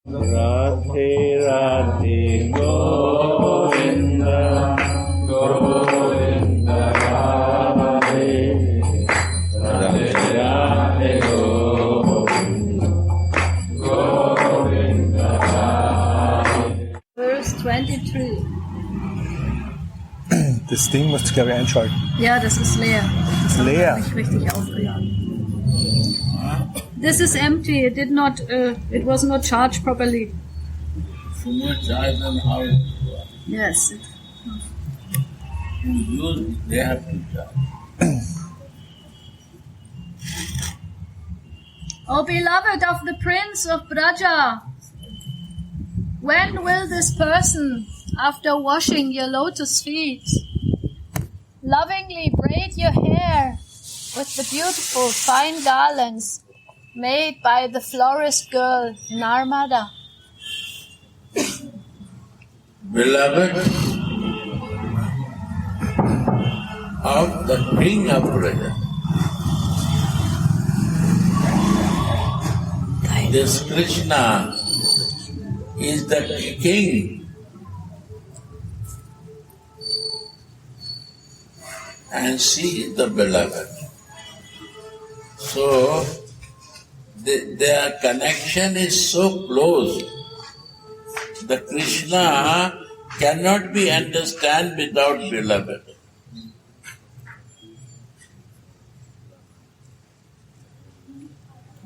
Radhe Radhe Govinda Govinda Radhe Radhe Radhe Govinda Govinda Radhe. Verse 23. Das Ding musst du, glaube ich, einschalten. Ja, das ist leer. Das hat Leer. mich richtig aufgeladen. This is empty. It was not charged properly. So much charge and how it works. Yes. You use, they have to charge. O beloved of the Prince of Vraja, when will this person, after washing your lotus feet, lovingly braid your hair with the beautiful fine garlands made by the florist girl Narmada? Beloved of the King of Vraja, this Krishna is the king, and she is the beloved. So their connection is so close. The Krishna cannot be understood without beloved.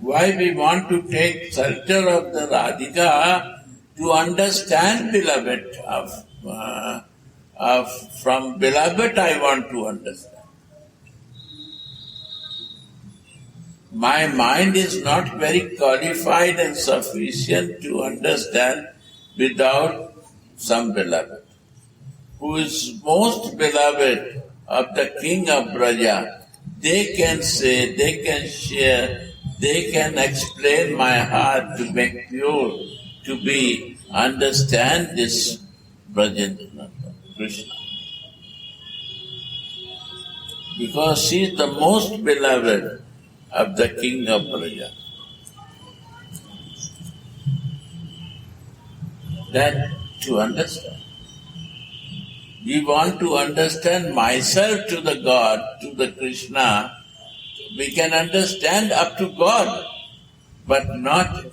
Why we want to take shelter of the Radhika to understand beloved from beloved I want to understand. My mind is not very qualified and sufficient to understand without some beloved. Who is most beloved of the King of Vraja, they can say, they can share, they can explain my heart to make pure, to be, understand this Vrajendra Krishna. Because she is the most beloved of the King of Vraja. That to understand. We want to understand myself to the God, to the Krishna. We can understand up to God, but not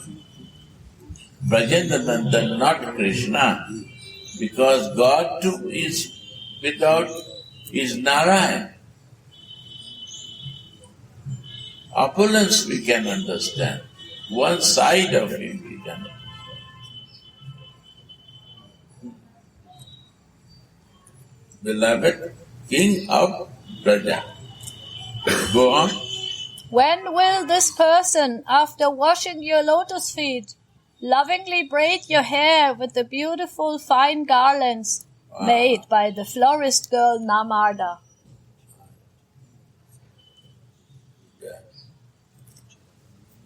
Vrajandananda, not Krishna. Because God too is without, is Narayan. Opulence we can understand. One side of him we can understand. Beloved King of Vraja. Go on. When will this person, after washing your lotus feet, lovingly braid your hair with the beautiful fine garlands made by the florist girl Narmada?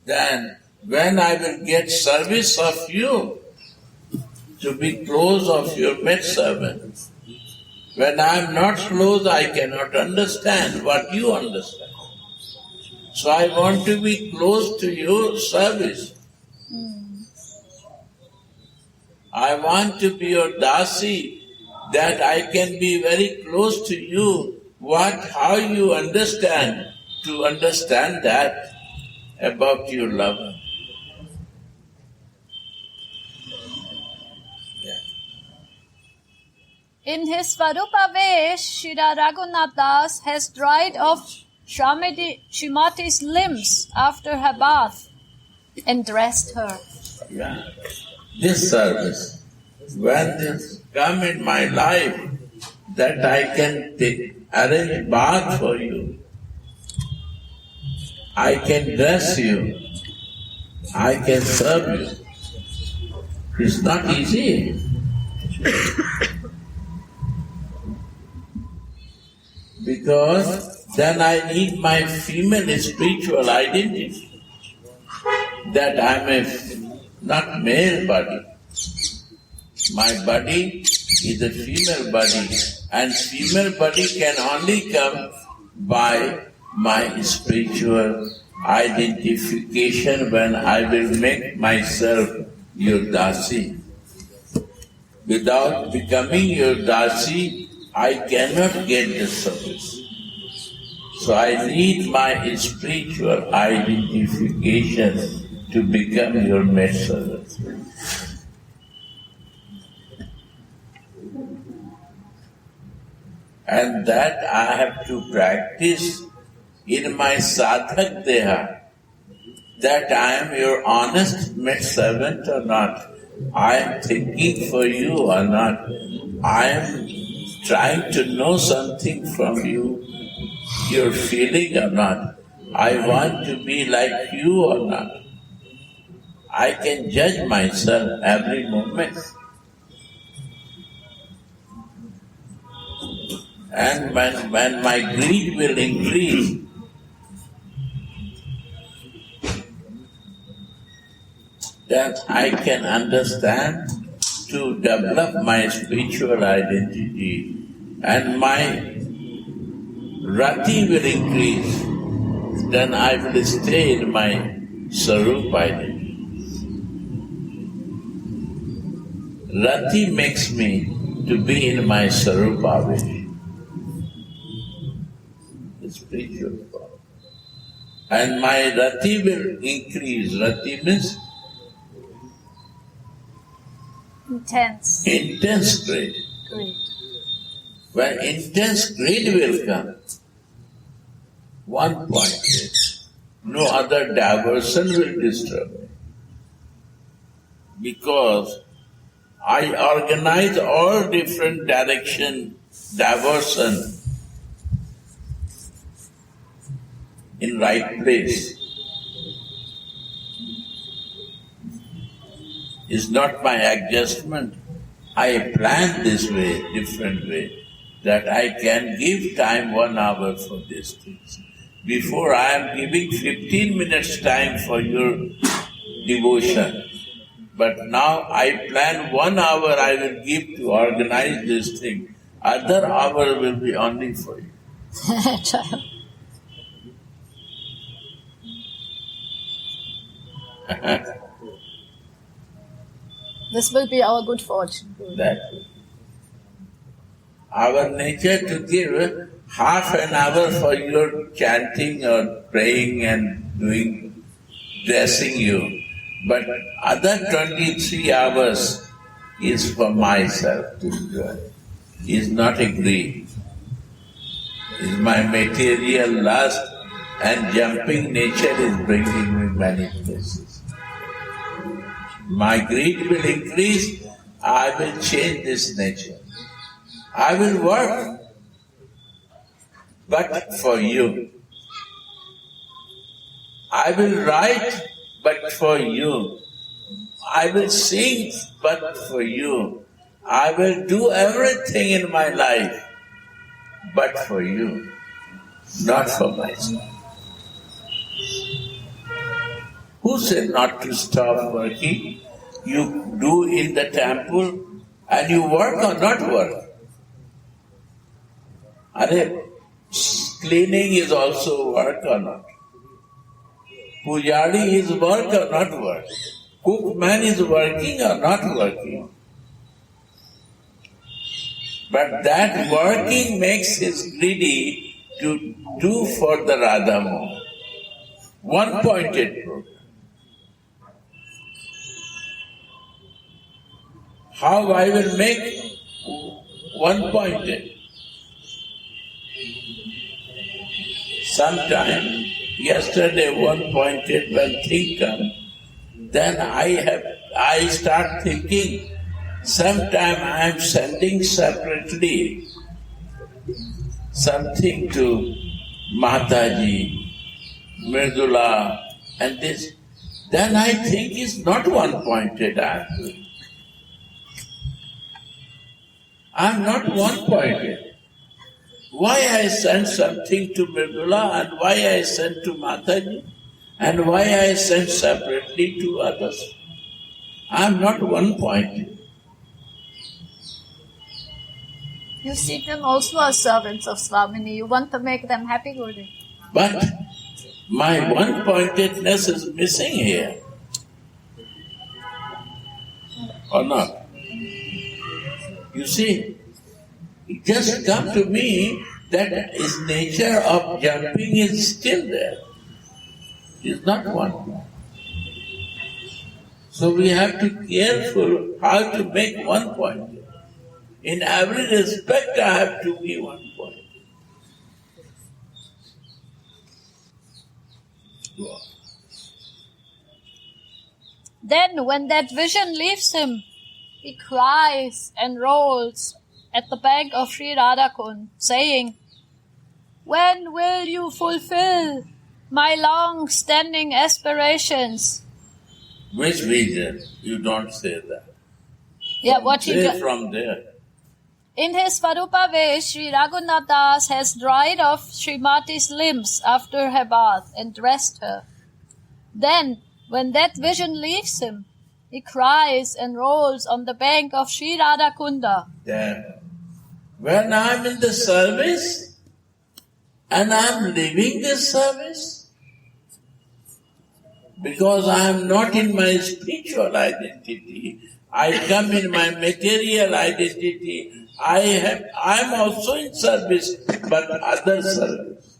Then when I will get service of you, to be close of your maidservant. When I am not close, I cannot understand what you understand. So I want to be close to your service. I want to be your dasi, that I can be very close to you. How you understand, to understand that about your lover. In his Svarupa Vesh, Shri Raghunath Das has dried off Srimati's limbs after her bath and dressed her. Yeah. This service, when this come in my life, that I can arrange bath for you, I can dress you, I can serve you. It's not easy. Because then I need my female spiritual identity, that I am not male body. My body is a female body, and female body can only come by my spiritual identification when I will make myself your dasi. Without becoming your dasi, I cannot get the service. So I need my spiritual identification to become your maidservant. And that I have to practice in my sadhak deha, that I am your honest maidservant or not. I am thinking for you or not. I am trying to know something from you, your feeling or not. I want to be like you or not. I can judge myself every moment. And when my greed will increase, then I can understand to develop my spiritual identity, and my rati will increase, then I will stay in my sarup identity. Rati makes me to be in my sarup avesh, the spiritual power. And my rati will increase. Rati means intense greed. When intense greed will come, one point is, no other diversion will disturb me. Because I organize all different diversion in right place. It's not my adjustment. I plan this way, different way, that I can give time 1 hour for these things. Before I am giving 15 minutes time for your devotion. But now I plan 1 hour I will give to organize this thing. Other hour will be only for you. This will be our good fortune. That our nature to give half an hour for your chanting or praying and doing, dressing you. But other 23 hours is for myself to enjoy. Is not a greed. Is my material lust and jumping nature is bringing me many places. My greed will increase, I will change this nature. I will work, but for you. I will write, but for you. I will sing, but for you. I will do everything in my life, but for you, not for myself. Who said not to stop working? You do in the temple and you work or not work. Cleaning is also work or not. Pujari is work or not work. Cookman is working or not working. But that working makes him greedy to do for the Radha Mohan. One-pointed program. How I will make one-pointed? Sometime, yesterday one-pointed when thing come, then I start thinking, sometime I am sending separately something to Mataji, Mridula, and this. Then I think it's not one-pointed I am doing. I am not one-pointed. Why I send something to Mridula and why I send to Mataji and why I send separately to others? I am not one-pointed. You see them also as servants of Swamini. You want to make them happy, Gurudev. But my one-pointedness is missing here. or not? You see, it just come to me that his nature of jumping is still there. It's not one. So we have to be careful how to make one point. In every respect, I have to be one point. Then, when that vision leaves him, he cries and rolls at the bank of Sri Radhakund, saying, "When will you fulfill my long-standing aspirations?" Which vision? You don't say that. Yeah, what he Say do- from there. In his Svarupa way, Sri Raghunath Das has dried off Srimati's limbs after her bath and dressed her. Then, when that vision leaves him, he cries and rolls on the bank of Sri Radhakunda. Then, when I'm in the service and I'm living this service, because I am not in my spiritual identity, I come in my material identity. I am also in service, but other service,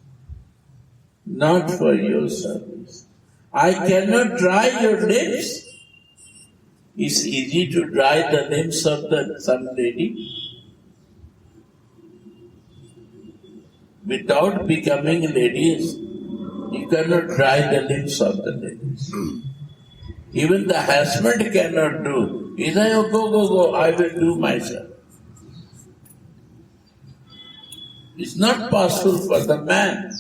not for your service. I cannot dry your limbs. It's easy to dry the limbs of some lady without becoming ladies. You cannot dry the limbs of the ladies. Even the husband cannot do. He says, "Oh, go, I will do myself." It's not possible for the man.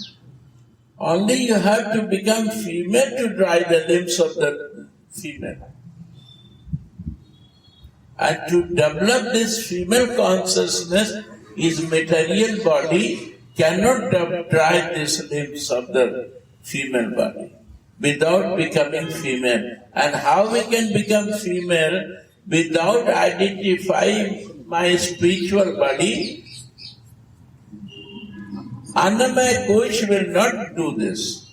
Only you have to become female to dry the limbs of the female. And to develop this female consciousness, his material body cannot dry these limbs of the female body without becoming female. And how we can become female without identifying my spiritual body? Annamaya Kosh will not do this.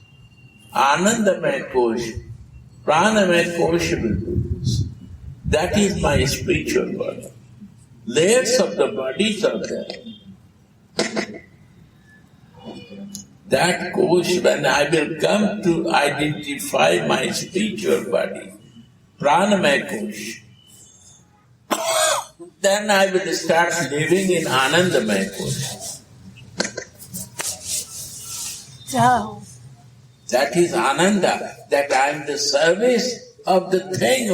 Anandamaya Kosh, Pranamaya Kosh will do this. That is my spiritual body. Layers of the bodies are there. That Kosh, when I will come to identify my spiritual body, Pranamaya Kosh, then I will start living in Anandamaya Kosh. That is Ananda, that I am the service of the thing,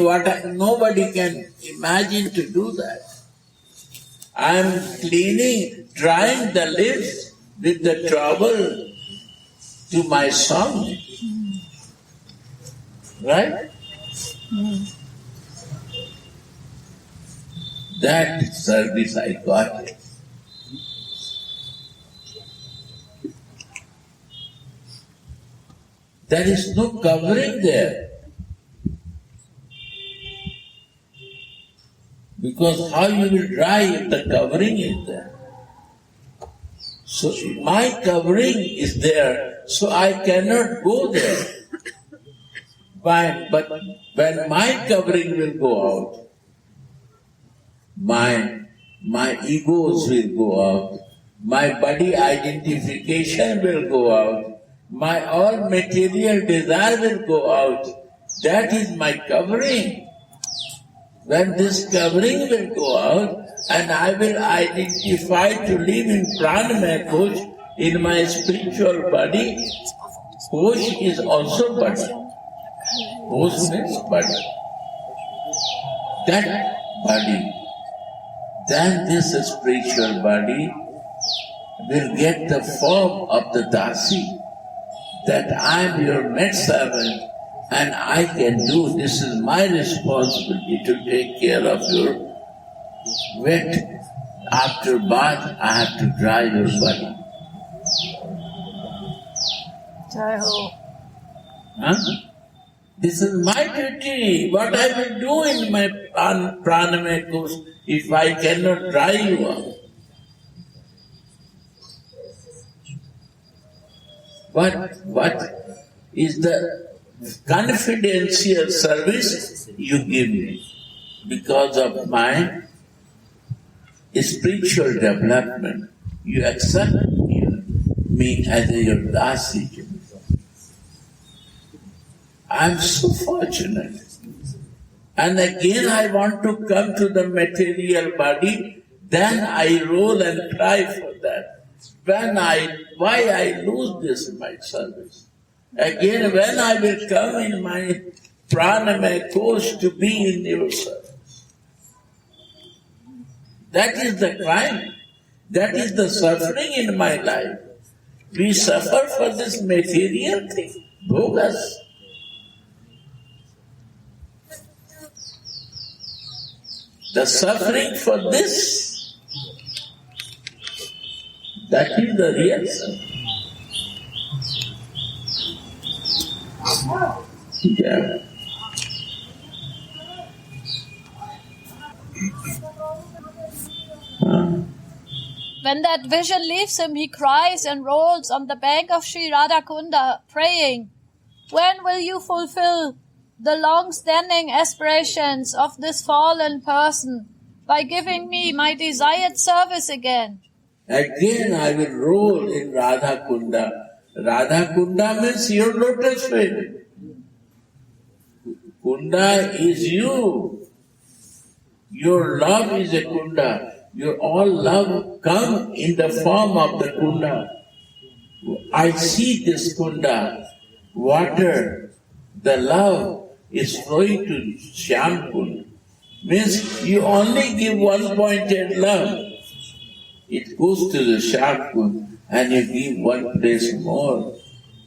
nobody can imagine to do that. I am cleaning, drying the lips with the trouble to my song. Right? That service I got. There is no covering there. Because how you will dry if the covering is there? So my covering is there, so I cannot go there. But when my covering will go out, my egos will go out, my body identification will go out, my all material desire will go out. That is my covering. When this covering will go out, and I will identify to live in Pranamaya Kosh, in my spiritual body, Kosh is also body. Kosh means body. That body, then this spiritual body will get the form of the Dasi, that I am your maidservant and I can do, this is my responsibility to take care of your wet. After bath, I have to dry your body. This is my duty, what I will do in my Pranamaya Kosh if I cannot dry you out. What is the confidential service you give me? because of my spiritual development, you accept me as your dasi. I am so fortunate. And again I want to come to the material body, then I roll and cry for that. Why I lose this in my service? Again, when I will come in my pranamaya course to be in your service. That is the crime. That is the suffering in my life. We suffer for this material thing, bhogas. The suffering for this, that is the real suffering. Yeah. When that vision leaves him, he cries and rolls on the bank of Sri Radhakunda, praying, "When will you fulfill the long-standing aspirations of this fallen person by giving me my desired service again?" Again I will roll in Radhakunda. Radhakunda means your lotus feet. Kunda is you. Your love is a kunda. Your all love come in the form of the kunda. I see this kunda, water, the love is flowing to Shyam Kund. Means you only give one-pointed love. It goes to the Shyam Kund and you give one place more.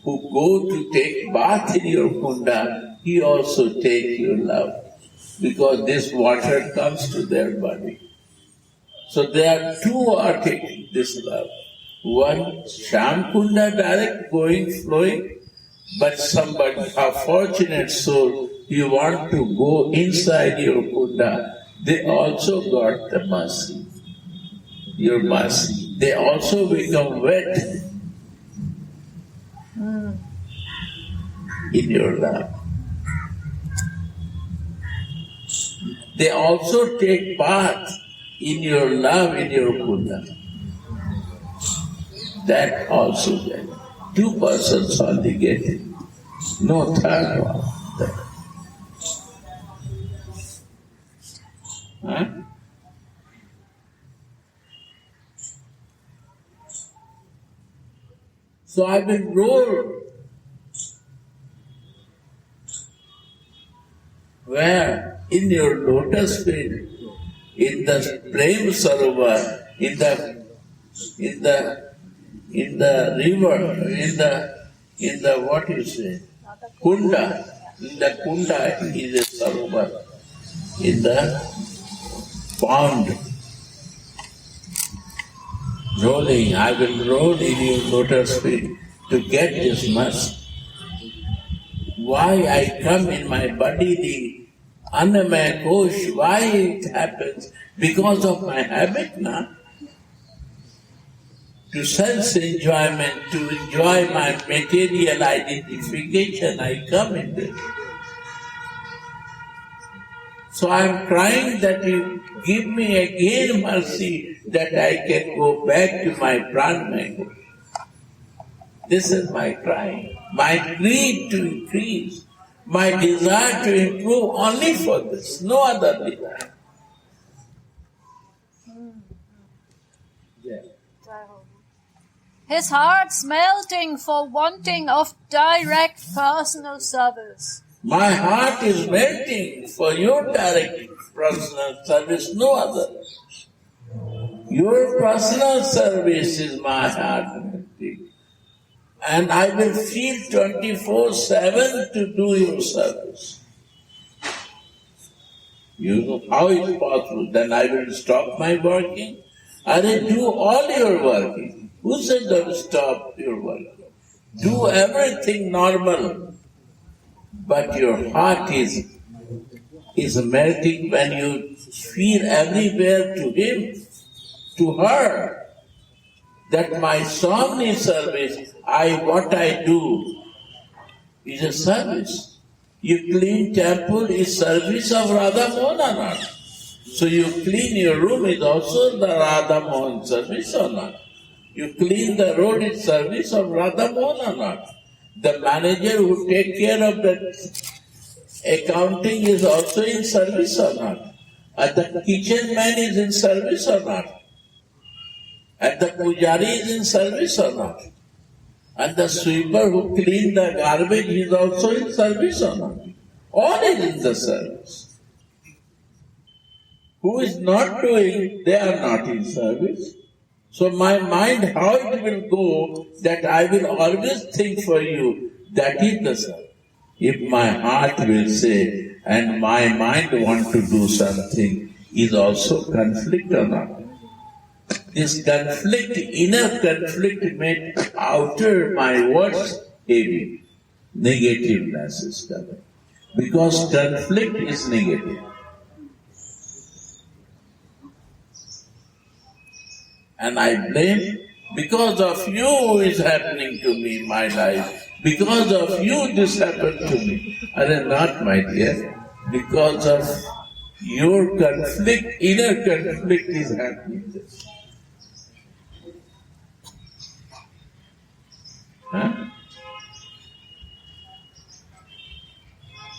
Who go to take bath in your kunda, he also take your love. Because this water comes to their body. So there are two are taking this love. One, Shyam Kunda direct going, flowing, but somebody, a fortunate soul, you want to go inside your kunda, they also got the mercy. Your mercy. They also become wet in your love. They also take part in your love, in your kunda. That also there. Two persons only get it. No third one. Huh? So I've been rolled. Where? In your lotus feet, in the Prem Sarovar, in the river, in the what you say, kunda. In the kunda is a sarovar, in the pond. Rolling, I will roll in your lotus feet to get this mercy. Why I come in my body, the Annamaya Kosh, why it happens? Because of my habit now. To sense-enjoyment, to enjoy my material identification, I come in this. So I am crying that you give me again mercy that I can go back to my pranamaya. This is my cry. My greed to increase, my desire to improve only for this, no other desire. Yeah. His heart's melting for wanting of direct personal service. My heart is melting for your direct personal service, no other. Your personal service is my heart melting. And I will feel 24/7 to do your service. You know how it's possible? Then I will stop my working. I will do all your working. Who said don't stop your working? Do everything normal. But your heart is melting when you feel everywhere to him, to her, that my Swami service, what I do is a service. You clean temple is service of Radha Mohan or not? So you clean your room is also the Radha Mohan service or not? You clean the road is service of Radha Mohan or not? The manager who take care of the accounting is also in service or not? And the kitchen man is in service or not? And the pujari is in service or not? And the sweeper who clean the garbage is also in service or not? All is in the service. Who is not doing, they are not in service. So my mind, how it will go, that I will always think for you, that is the service. If my heart will say, and my mind want to do something, is also conflict or not? This conflict, inner conflict may outer my words heavy. Negativeness is coming. Because conflict is negative. And I blame, because of you is happening to me, my life. Because of you this happened to me. And not, my dear. Because of your conflict, inner conflict is happening. Huh?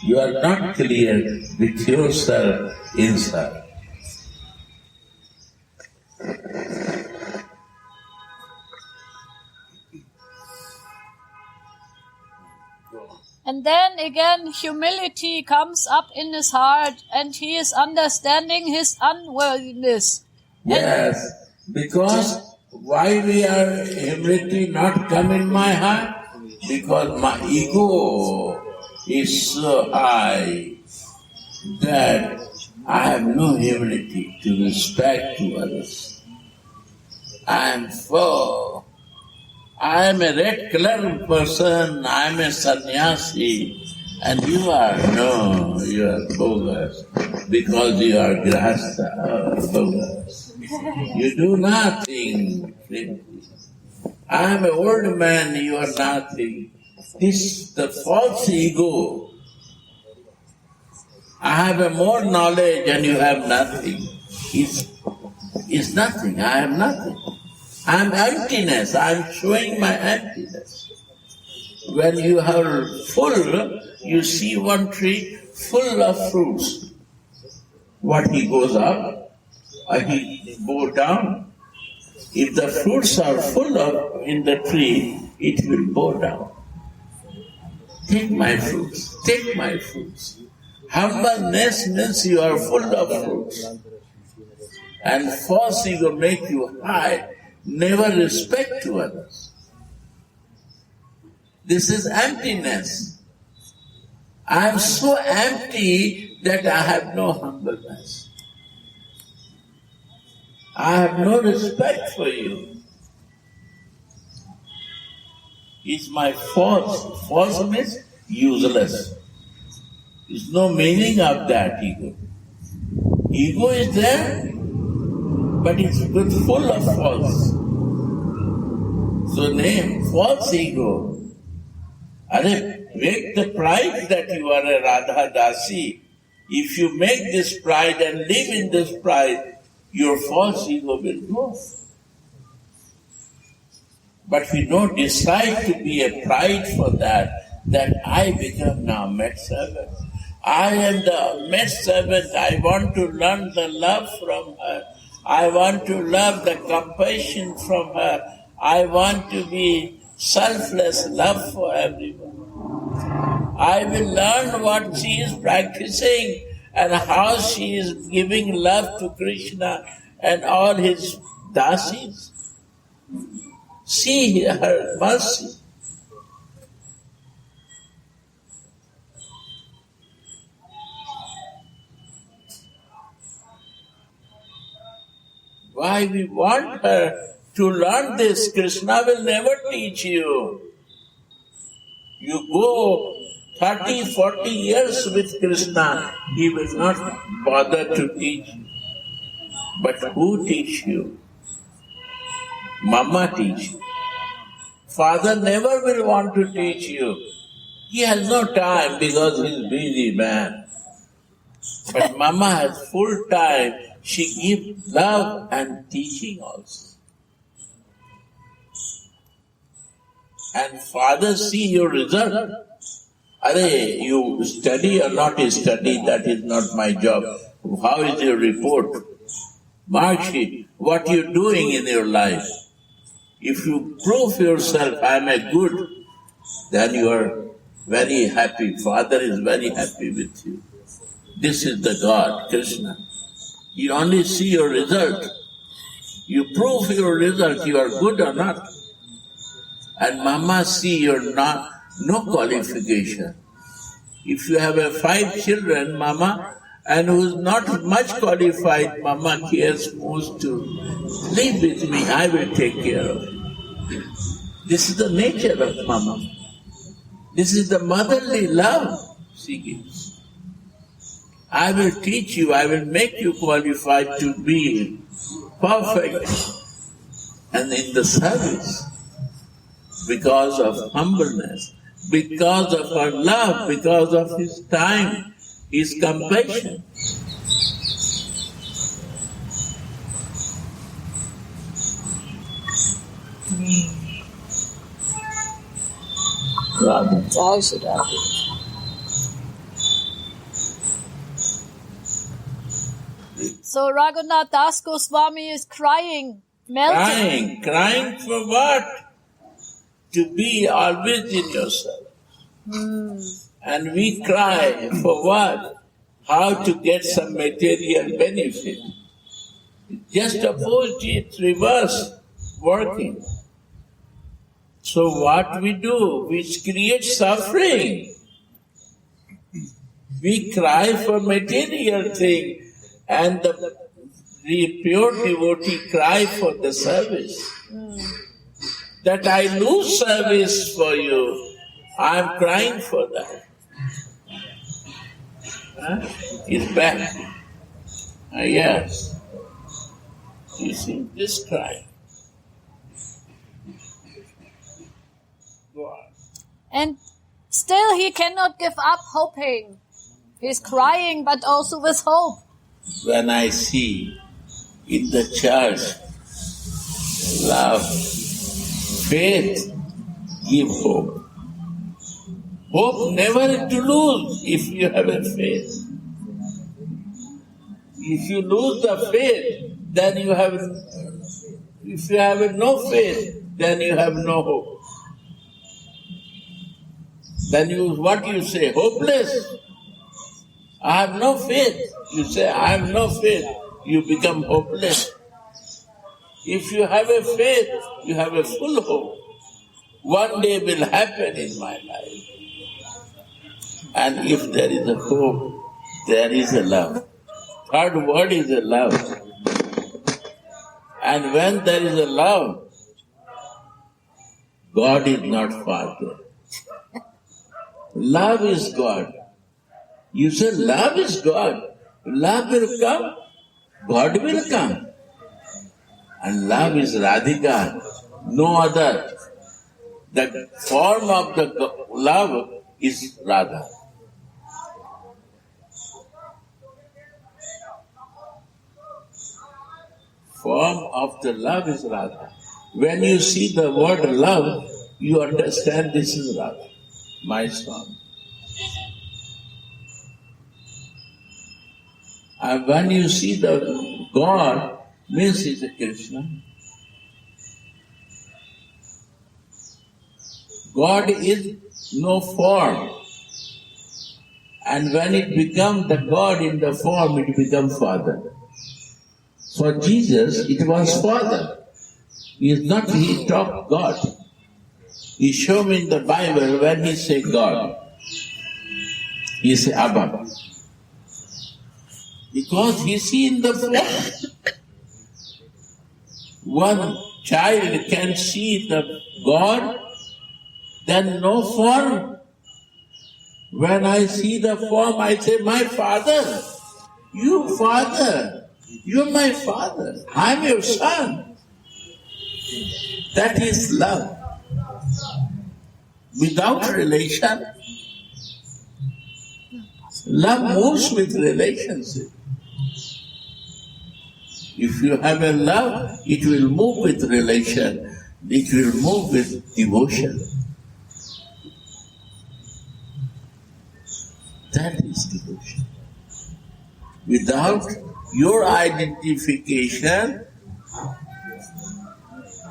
You are not clear with yourself inside. And then again, humility comes up in his heart, and he is understanding his unworthiness. Yes, because why we are humility not come in my heart? Because my ego is so high that I have no humility to respect to others. I am full. I am a red color person, I am a sannyasi, and you are bogus, because you are grahastha, bogus. You do nothing. I am an old man, you are nothing. This the false ego. I have a more knowledge and you have nothing. It's nothing, I have nothing. I am emptiness, I am showing my emptiness. When you are full, you see one tree full of fruits. What he goes up, or he goes down. If the fruits are full of in the tree, it will go down. Take my fruits, take my fruits. Humbleness means you are full of fruits. And false ego make you high. Never respect to others. This is emptiness. I am so empty that I have no humbleness. I have no respect for you. It's my false. False means useless. There's no meaning of that ego. Ego is there, but it's full of false. So name false ego. Make the pride that you are a Radha Dasi. If you make this pride and live in this pride, your false ego will go. But we don't decide to be a pride for that I become now maid servant. I am the maid servant. I want to learn the love from her. I want to love the compassion from her. I want to be selfless love for everyone. I will learn what she is practicing and how she is giving love to Krishna and all his dasis. See her mercy. Why we want her to learn this? Krishna will never teach you. You go 30, 40 years with Krishna, he will not bother to teach you. But who teach you? Mama teach you. Father never will want to teach you. He has no time because he's a busy man. But Mama has full time. She gives love and teaching also. And father see your result. Are you study or not study, that is not my job. How is your report? Mark sheet, what you doing in your life? If you prove yourself, I am a good, then you are very happy. Father is very happy with you. This is the God, Krishna. You only see your result. You prove your result, you are good or not. And Mama see your no qualification. If you have 5 children, Mama, and who is not much qualified, Mama cares most to live with me, I will take care of you. This is the nature of Mama. This is the motherly love she gives. I will teach you, I will make you qualified to be perfect and in the service because of humbleness, because of her love, because of his time, his compassion. So Raghunath Das Goswami is crying, melting. Crying for what? To be always in yourself. And we cry for what? How to get some material benefit. Just opposite, reverse, working. So what we do? We create suffering. We cry for material thing, and the pure devotee cry for the service. That I lose service for you, I am crying for that. It's bad. Yes. You see, this crying. Go on. And still he cannot give up hoping. He's crying, but also with hope. When I see in the church love, faith, give hope. Hope never to lose if you have a faith. If you lose the faith, then you have, if you have no faith, then you have no hope. Then what you say? Hopeless. I have no faith. You say, I have no faith. You become hopeless. If you have a faith, you have a full hope. One day will happen in my life. And if there is a hope, there is a love. Third word is a love. And when there is a love, God is not Father. Love is God. You say love is God. Love will come, God will come. And love is Radhika, no other. The form of the love is Radha. Form of the love is Radha. When you see the word love, you understand this is Radha, my son. And when you see the God, means is a Krishna. God is no form. And when it becomes the God in the form, it becomes Father. For Jesus, it was Father. He talked God. He showed me in the Bible when he said God. He said Abba. Because he see in the form. One child can see the God, then no form. When I see the form, I say, my Father, you Father, you're my Father, I'm your Son. That is love. without relation. Love moves with relationship. If you have a love, it will move with relation. It will move with devotion. That is devotion. Without your identification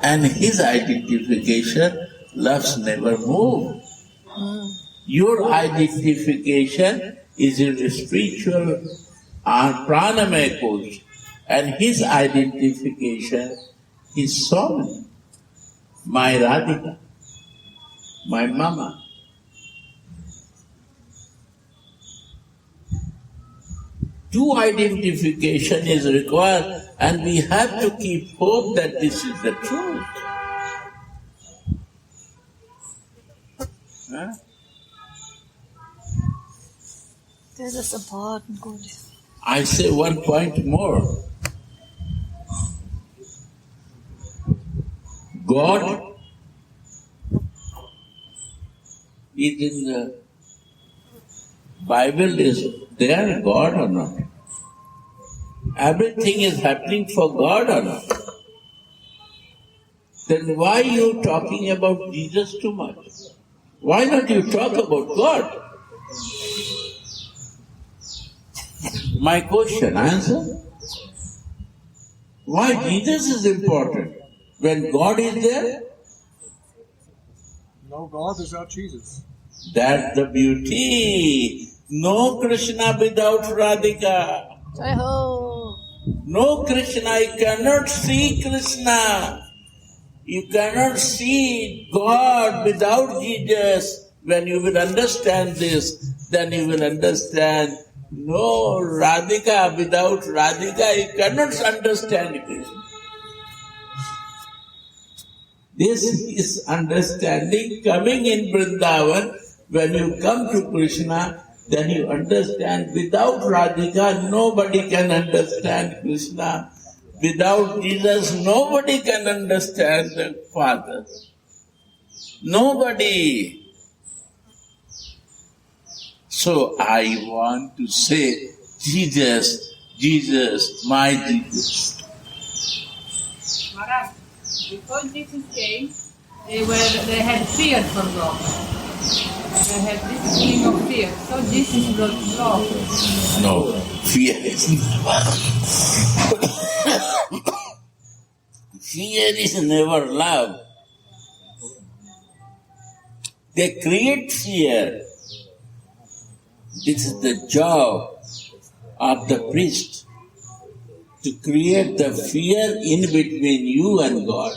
and his identification, loves never move. Your identification is in the spiritual pranamaya coach, and his identification is soul. My Radhika, my mama. Two identification is required, and we have to keep hope that this is the truth. Huh? This is important, good. I say one point more. God is in the Bible, is there God or not? Everything is happening for God or not? Then why you talking about Jesus too much? Why not you talk about God? My question, answer. Why Jesus is important? When God is there? No God without Jesus. That's the beauty. No Krishna without Radhika. Jai Ho. No Krishna, you cannot see Krishna. You cannot see God without Jesus. When you will understand this, then you will understand no Radhika without Radhika, you cannot understand Krishna. This is understanding coming in Vrindavan. When you come to Krishna, then you understand without Radhika, nobody can understand Krishna. Without Jesus, nobody can understand the Father. Nobody. So I want to say, Jesus, Jesus, my Jesus. Maharaj, before Jesus came, they had fear for God. They had this feeling of fear. So Jesus was love. No, fear is never. Fear is never love. They create fear. This is the job of the priest, to create the fear in between you and God.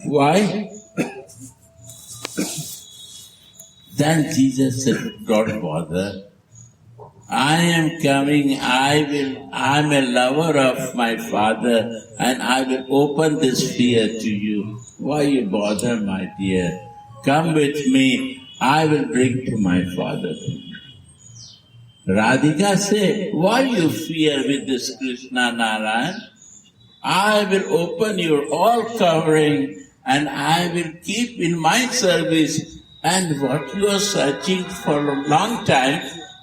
Why? Then Jesus said, don't bother. I am coming, I'm a lover of my Father, and I will open this fear to you. Why you bother, my dear? Come with me, I will bring to my Father. Radhika said, why you fear with this Krishna Narayan? I will open your all covering, and I will keep in my service. And what you are searching for a long time,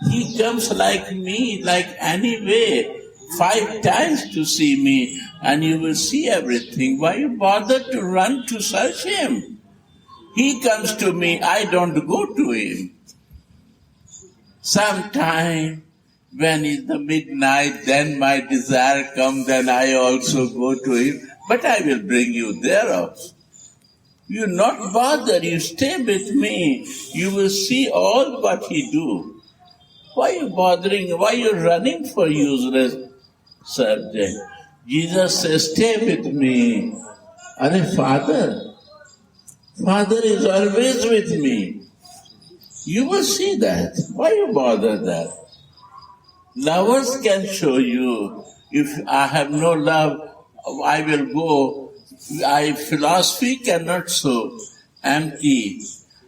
he comes like me, like any way, 5 times to see me, and you will see everything. Why you bother to run to search him? He comes to me, I don't go to him. Sometime when it's the midnight, then my desire comes, then I also go to him. But I will bring you there also. You not bother, you stay with me. You will see all what he do. Why you bothering? Why you running for useless subject? Jesus says, stay with me. Are Father is always with me. You will see that. Why you bother that? Lovers can show you. If I have no love, I will go. Philosophy cannot show. Empty.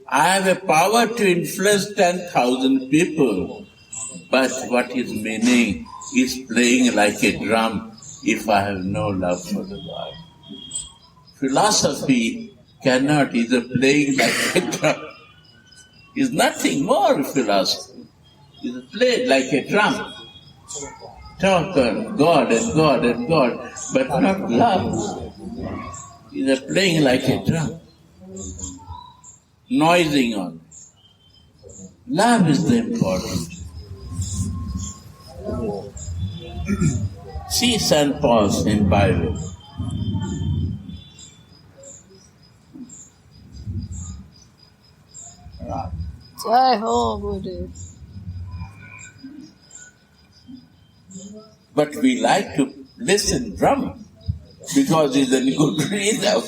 I have a power to influence 10,000 people. But what is meaning is playing like a drum if I have no love for the Lord. philosophy cannot, is a playing like a drum. Is nothing more philosophy. Is played like a drum. Talk on God and God and God, but not love. Is playing like a drum. Noising on. Love is the important. See St. Paul's in Bible. Jai Ho, Gurudev. But we like to listen drum because it's a good rhythm.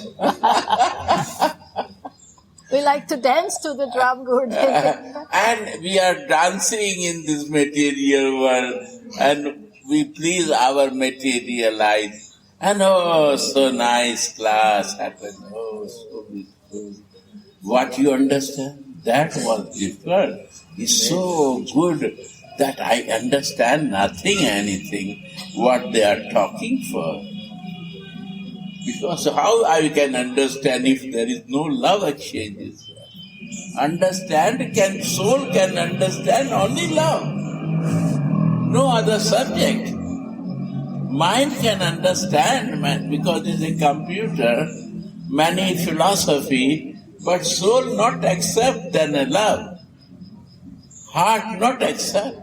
We like to dance to the drum, Gurudev. And we are dancing in this material world and we please our material eyes. And oh, so nice class happened. Oh, so beautiful. What you understand? That was different. It's so good that I understand nothing, anything, what they are talking for. Because how I can understand if there is no love exchanges? Soul can understand only love. No other subject. Mind can understand, because it's a computer, many philosophy, but soul not accept than a love. Heart not accept.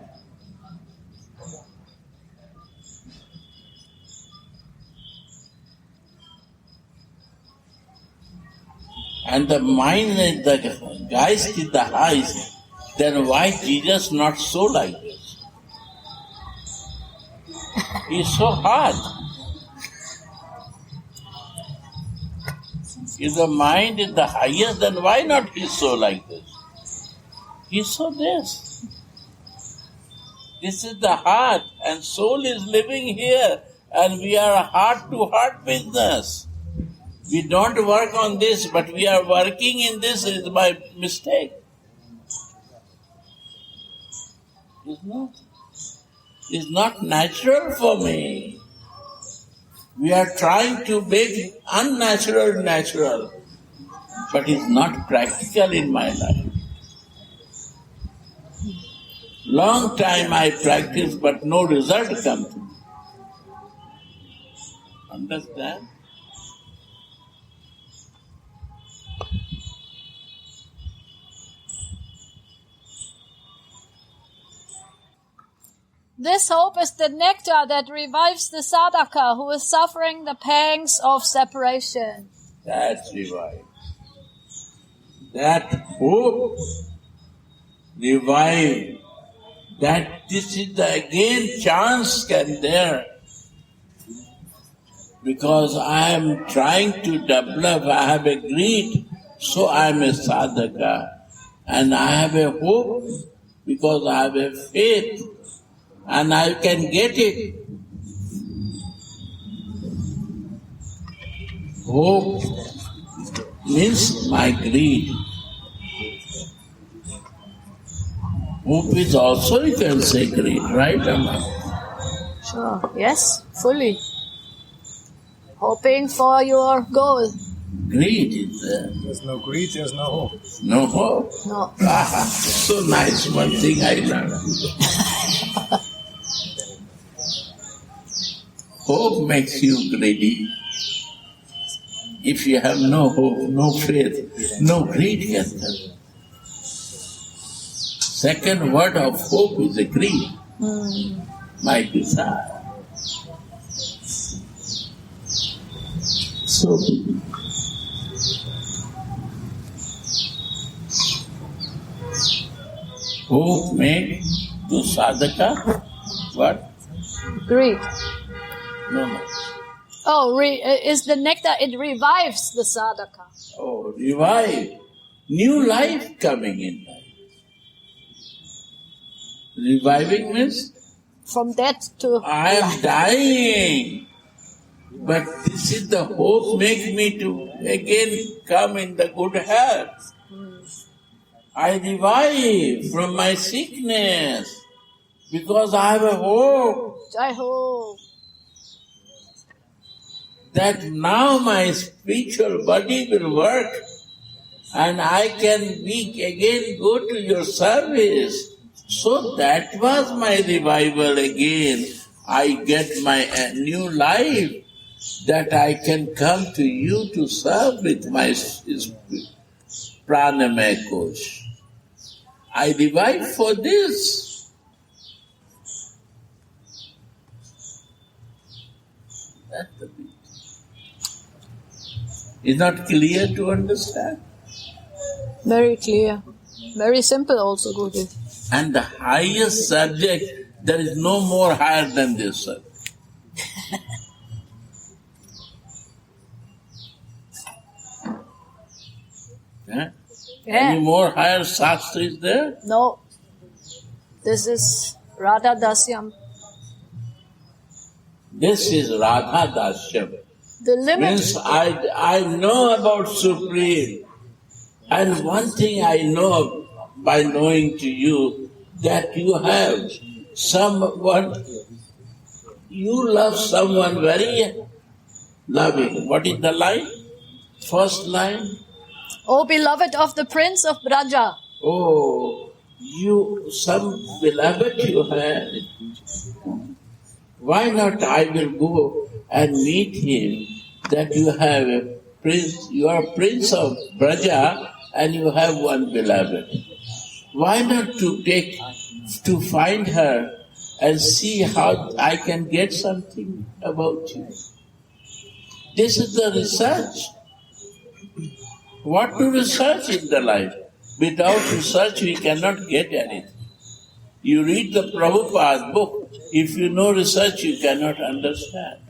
And the mind, the Geist is the highest, then why Jesus not so like this? He's so hard. If the mind is the highest, then why not he so like this? He's so this. This is the heart, and soul is living here, and we are a heart-to-heart business. We don't work on this, but we are working in this is by mistake. It's not natural for me. We are trying to make unnatural natural, but it's not practical in my life. Long time I practice, but no result comes to me. Understand? This hope is the nectar that revives the sadhaka who is suffering the pangs of separation. That's revived. That hope revived. That this is the again chance can there. Because I am trying to develop, I have a greed, so I am a sadhaka. And I have a hope because I have a faith. And I can get it. Hope means my greed. Hope is also, you can say, greed, right, Amma? Sure, yes, fully. Hoping for your goal. Greed is there. There's no greed, there's no hope. No hope. No. So nice, one thing I learned. Hope makes you greedy. If you have no hope, no faith, no greed can come. Second word of hope is a greed. My desire. So hope make to sadhaka what? Greed. No. Oh, is the nectar, it revives the sadhaka. Oh, revive. New life coming in life. Reviving means From death to I am life. dying. But this is the hope make me to again come in the good health. I revive from my sickness because I have a hope. Jai Ho. that now my spiritual body will work and I can again go to your service. So that was my revival again. I get my new life, that I can come to you to serve with my pranamaya kosh. I revived for this. That's the beauty. Is not clear to understand? Very clear. Very simple also, Guruji. And the highest subject, there is no more higher than this subject. Yeah? Any more higher shastra is there? No. This is Radha Dasyam. This is Radha Dasyam. The limit. Means I know about Supreme. And one thing I know by knowing to you, that you have someone, you love someone very loving. What is the line? First line? O beloved of the Prince of Vraja. Oh, some beloved you have. Why not I will go and meet him, that you have a prince, you are Prince of Vraja and you have one beloved. Why not to find her and see how I can get something about you? This is the research. What to research in the life? Without research we cannot get anything. You read the Prabhupada's book, if you know research you cannot understand.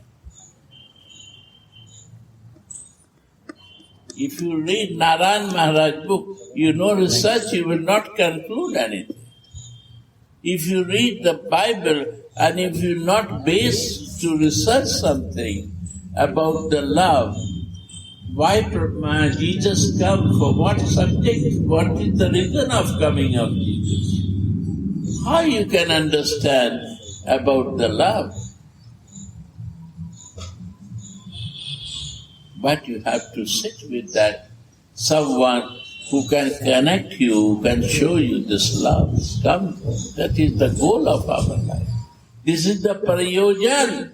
If you read Narayan Maharaj's book, you know research, you will not conclude anything. If you read the Bible and if you not base to research something about the love, why Jesus come, for what subject, what is the reason of coming of Jesus? How you can understand about the love? But you have to sit with that someone who can connect you, who can show you this love. Come, that is the goal of our life. This is the prayojan.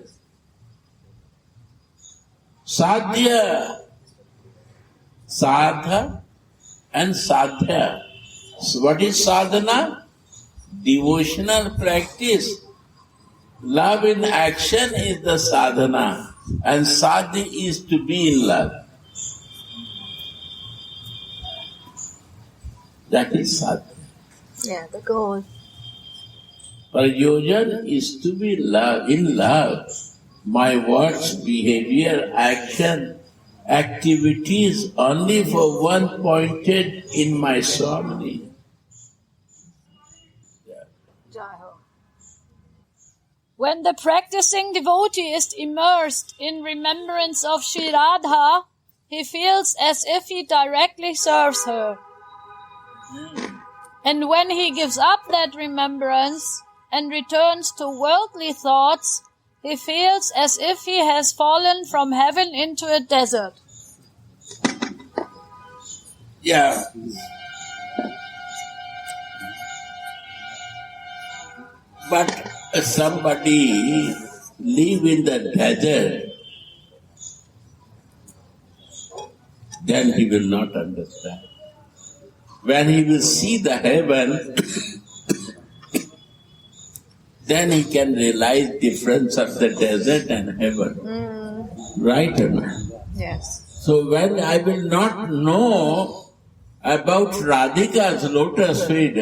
Sadhya, sadha and sadhya. So what is sadhana? Devotional practice. Love in action is the sadhana. And sadhi is to be in love. That is sadhi. Yeah, the goal. Prayojan is to be in love. My words, behavior, action, activities only for one pointed in my Swami. When the practicing devotee is immersed in remembrance of Sri Radha, he feels as if he directly serves her. And when he gives up that remembrance and returns to worldly thoughts, he feels as if he has fallen from heaven into a desert. Yeah. But somebody live in the desert, then he will not understand. When he will see the heaven, then he can realize difference of the desert and heaven. Right or not? Yes. So when I will not know about Radhika's lotus feet,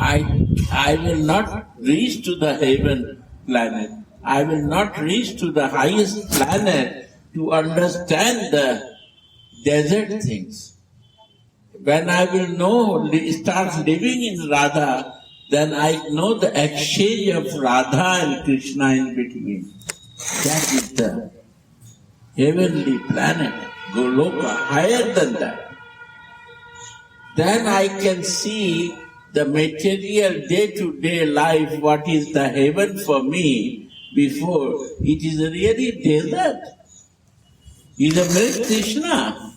I will not reach to the heaven planet. I will not reach to the highest planet to understand the desert things. When I will start living in Radha, then I know the exchange of Radha and Krishna in between. That is the heavenly planet, Goloka, higher than that. Then I can see the material day-to-day life, what is the heaven for me, before, it is a really desert. He's a milk Krishna.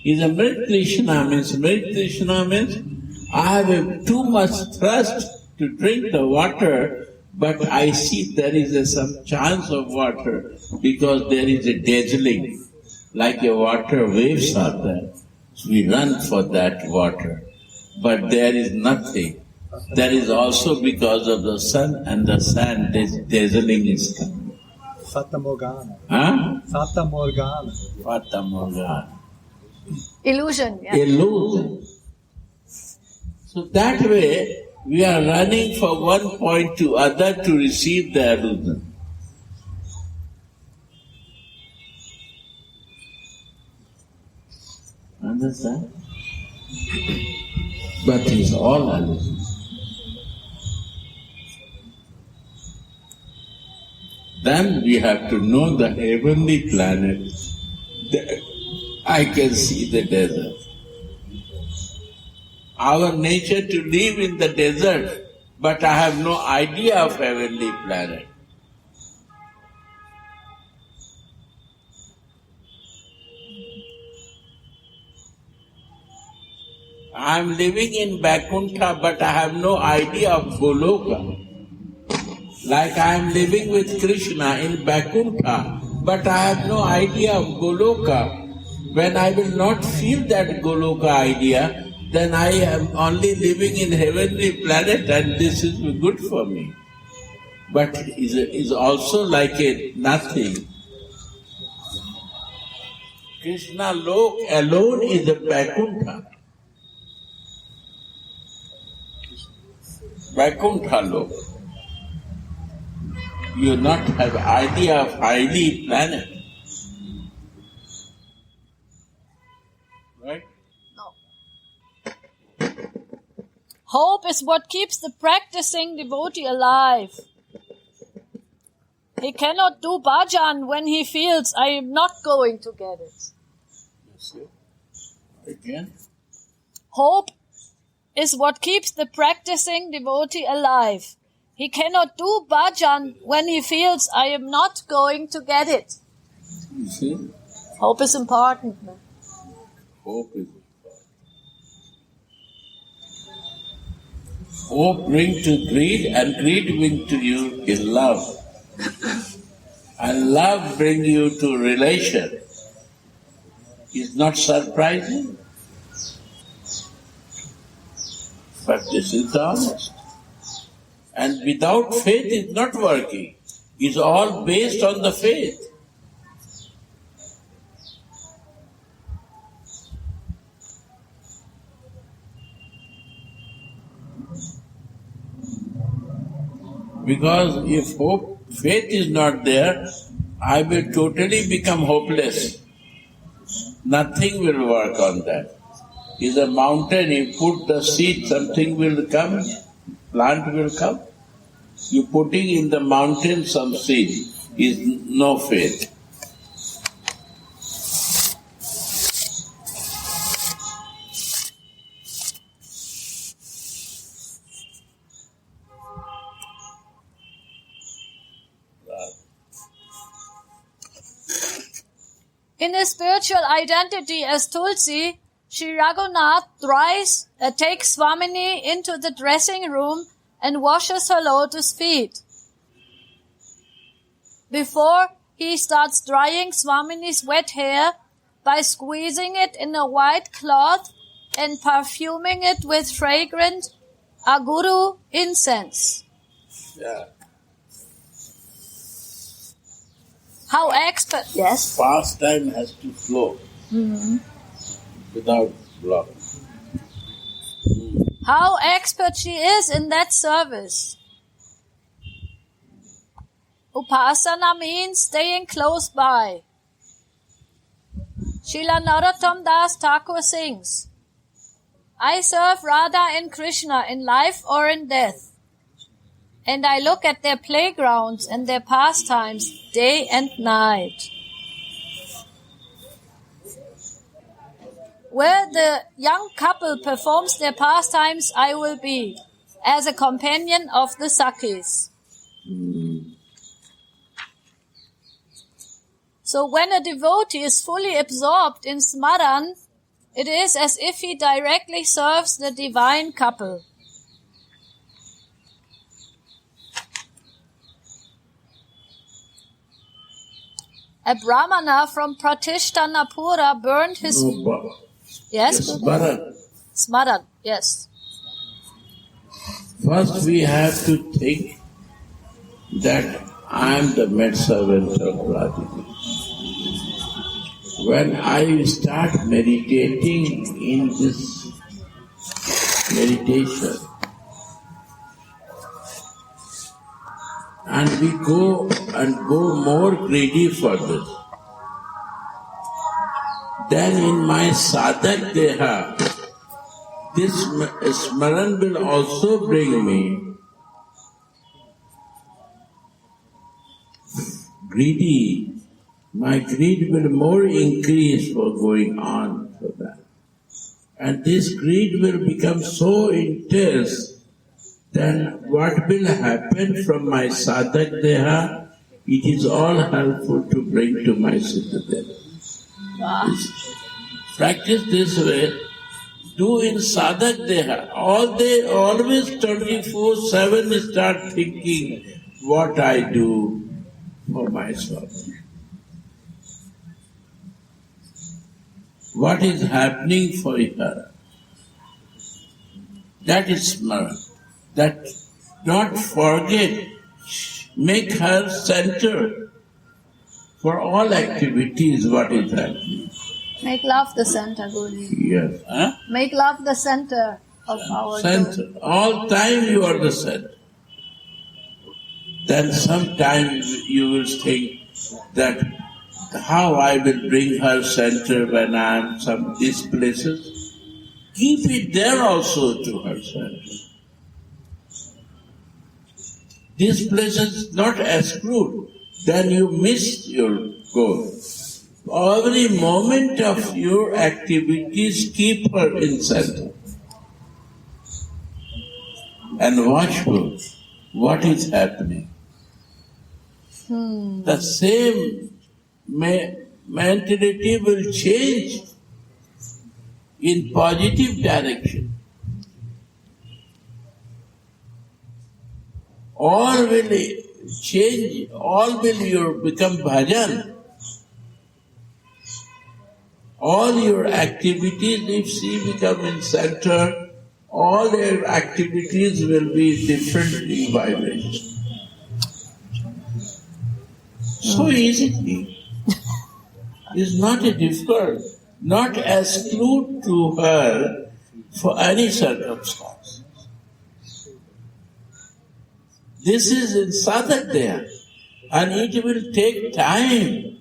He's a milk Krishna means I have too much thirst to drink the water, but I see there is some chance of water because there is a dazzling, like a water waves are there. So we run for that water, but there is nothing. That is also because of the sun and the sand, this dazzling is coming. Fata Morgana. Huh? Fata Morgana. Fata Morgana. Illusion, yeah. Illusion. So that way, we are running from one point to other to receive the illusion. Understand? But it's all illusion. Then we have to know the heavenly planet. I can see the desert. Our nature to live in the desert, but I have no idea of heavenly planet. I am living in Vaikuntha, but I have no idea of Goloka. Like I am living with Krishna in Vaikuntha, but I have no idea of Goloka. When I will not feel that Goloka idea, then I am only living in heavenly planet and this is good for me. But is also like a nothing. Krishna alone is a Vaikuntha. Vaikuntha Lok. You not have idea of highly planet. Right? No. Hope is what keeps the practicing devotee alive. He cannot do bhajan when he feels, I am not going to get it. Yes, again? Hope is what keeps the practicing devotee alive. He cannot do bhajan when he feels, I am not going to get it. You see? Hope is important. Man. Hope is important. Hope brings to greed, and greed brings to you is love. And love brings you to relation. Is not surprising. But this is the honest. And without faith it's not working. It's all based on the faith. Because if faith is not there, I will totally become hopeless. Nothing will work on that. Is a mountain, you put the seed, something will come, plant will come. You putting in the mountain some seed is no faith. In his spiritual identity as Tulsi, Sri Raghunath thrice takes Swamini into the dressing room and washes her lotus feet. Before he starts drying Swamini's wet hair by squeezing it in a white cloth and perfuming it with fragrant aguru incense. Yeah. How expert, yes? Pastime has to flow without block. How expert she is in that service. Upasana means staying close by. Srila Narottam Das Thakur sings, I serve Radha and Krishna in life or in death, and I look at their playgrounds and their pastimes day and night. Where the young couple performs their pastimes, I will be, as a companion of the Sakhis. So when a devotee is fully absorbed in smaran, it is as if he directly serves the divine couple. A brahmana from Pratishthanapura burned his... Yes? Smaran. Smaran, yes. First we have to think that I am the maidservant of Vraja. When I start meditating in this meditation, and we go more greedy for this, then in my sadhak deha, this smaran will also bring me greedy. My greed will more increase for going on for that. And this greed will become so intense, then what will happen from my sadhak deha, it is all helpful to bring to my siddha deha. Practice this way, do in sadhak deha. All day, always 24/7 start thinking what I do for myself. What is happening for her? That is smaran. That not forget, make her center for all activities what is happening. Make love the center, Guruji. Yes. Huh? Make love the center of our Center. All time you are the center. Then sometime you will think that how I will bring her center when I am some these places. Keep it there also to her center. These places not exclude, then you miss your goal. Every moment of your activities keep her in center. And watchful what is happening. The same mentality will change in positive direction. All will change, all will become bhajan. All your activities, if she become in center, all their activities will be differently vibrated. So easily. It's not a difficult, not exclude to her for any circumstance. This is in sadhak there, and it will take time.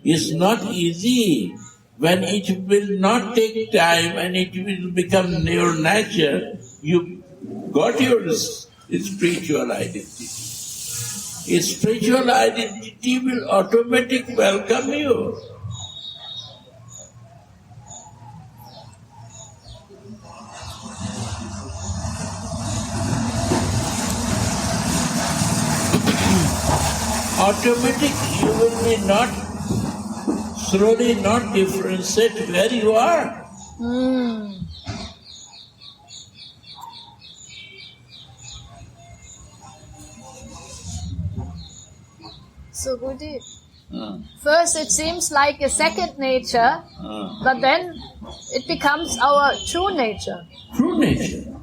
It's not easy. When it will not take time and it will become your nature, you got your spiritual identity. Spiritual identity will automatically welcome you. Automatic, you will be not slowly not differentiate where you are. So Guruji, first it seems like a second nature, but then it becomes our true nature. True nature.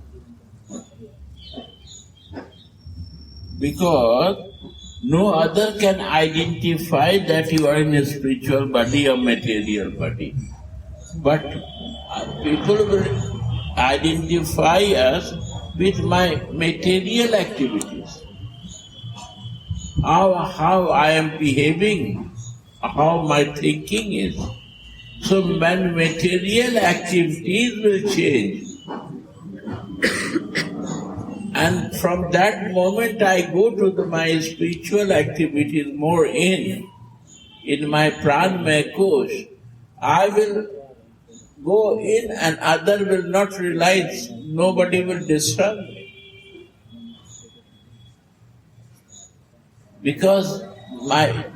Because no other can identify that you are in a spiritual body or material body. But people will identify us with my material activities. How I am behaving, how my thinking is. So when material activities will change, and from that moment I go to my spiritual activities more in my pranmaya kosh, I will go in and other will not realize, nobody will disturb me. Because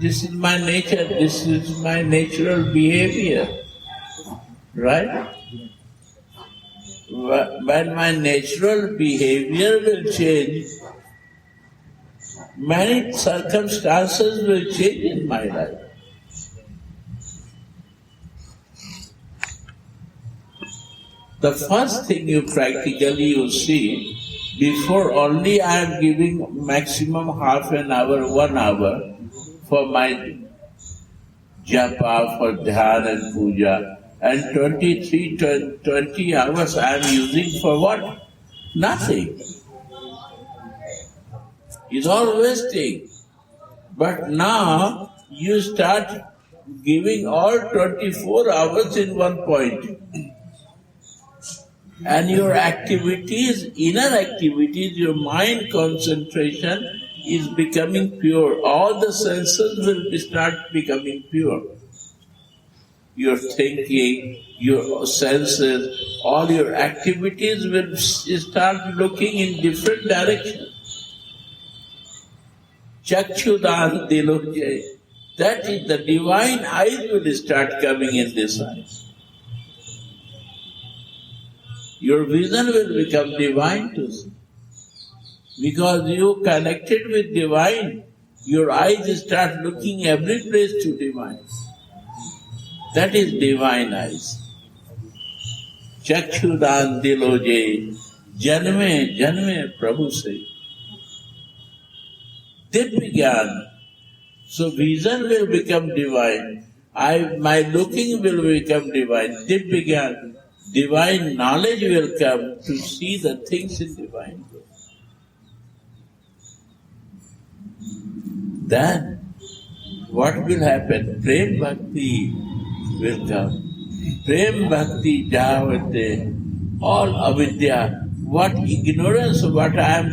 This is my nature, this is my natural behavior, right? When my natural behavior will change, many circumstances will change in my life. The first thing you see, before only I am giving maximum half an hour, 1 hour for my japa, for dhyan and puja, and 20 hours I am using for what? Nothing. It's all wasting. But now you start giving all 24 hours in one point. And your activities, inner activities, your mind concentration is becoming pure. All the senses will start becoming pure. Your thinking, your senses, all your activities will start looking in different directions. Chakshudan Diloje, that is the divine eyes will start coming in this eyes. Your vision will become divine to see. Because you connected with divine, your eyes start looking every place to divine. That is divine eyes. Chakshudan Diloje, Janme, Janme, Prabhu say. Divyan. So vision will become divine. My looking will become divine. Divyan. Divine knowledge will come to see the things in divine way. Then, what will happen? Prem Bhakti will come. Prem Bhakti Javate, all avidya, what ignorance, what I am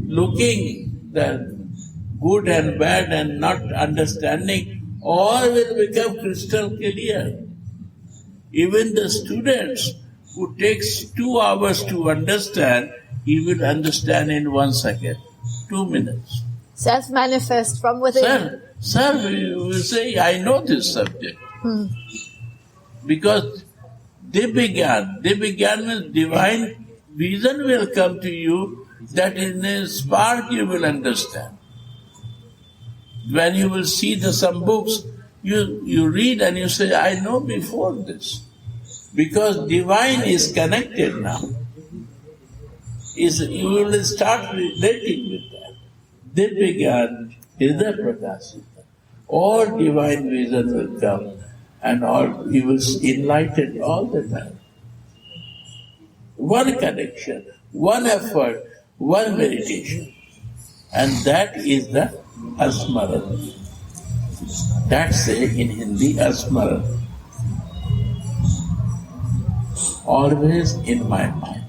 looking, the good and bad and not understanding, all will become crystal clear. Even the students who takes 2 hours to understand, he will understand in 1 second, 2 minutes. Self-manifest from within. Sir, you will say, I know this subject. Because they began with divine vision will come to you, that in a spark you will understand. When you will see some books, you read and you say, I know before this. Because divine is connected now. You will start relating with that. They began Hridaya Prakashita. All divine vision will come and all you will enlighten all the time. One connection, one effort, one meditation. And that is the asmaran. That's in Hindi, asmaran. Always in my mind.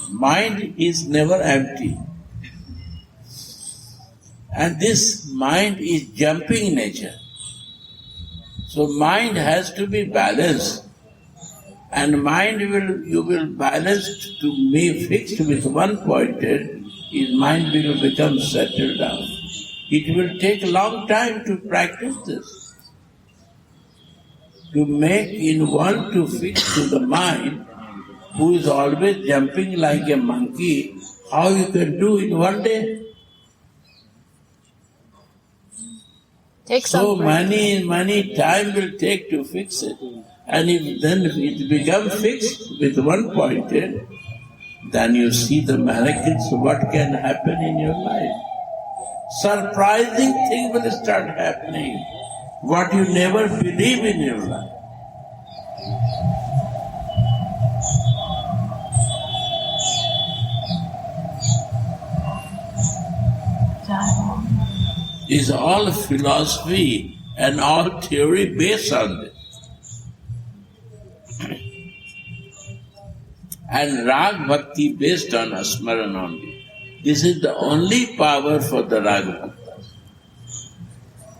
Mind is never empty. And this mind is jumping nature. So mind has to be balanced. And you will balance to be fixed with one pointed, his mind will become settled down. It will take a long time to practice this. To make in one to fix to the mind, who is always jumping like a monkey, how you can do in one day? So many time will take to fix it. And if then it becomes fixed with one pointed, then you see the miracles, what can happen in your life. Surprising thing will start happening, what you never believe in your life. Is all philosophy and all theory based on this. And Rag Bhakti based on Asmaran only. This is the only power for the Rag Bhaktas.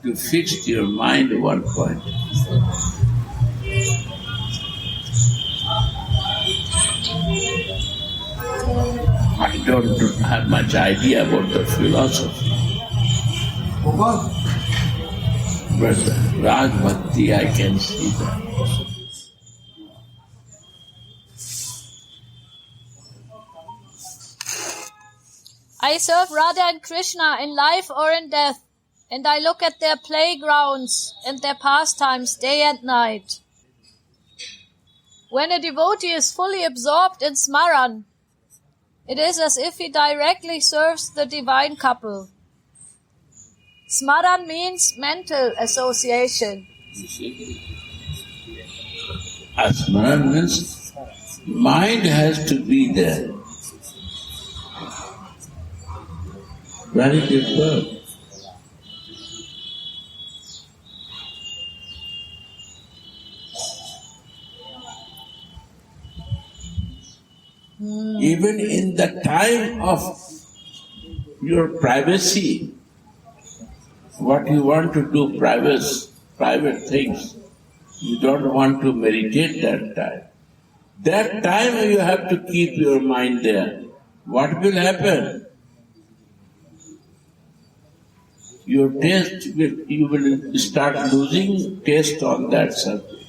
To fix your mind at one point. I don't have much idea about the philosophy. But Rag Bhakti, I can see that. I serve Radha and Krishna in life or in death, and I look at their playgrounds and their pastimes day and night. When a devotee is fully absorbed in Smaran, it is as if he directly serves the divine couple. Smaran means mental association. You see? Asmaran means mind has to be there. Very good word. Even in the time of your privacy, what you want to do, private things, you don't want to meditate that time. That time you have to keep your mind there. What will happen? Your taste you will start losing taste on that subject.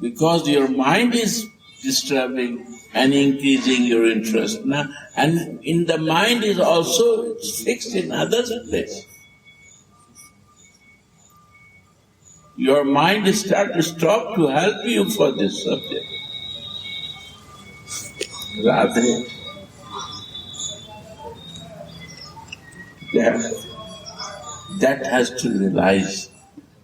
Because your mind is disturbing and increasing your interest. Now, and in the mind is also fixed in other place. Your mind start to stop to help you for this subject. Radhe. That has to realize.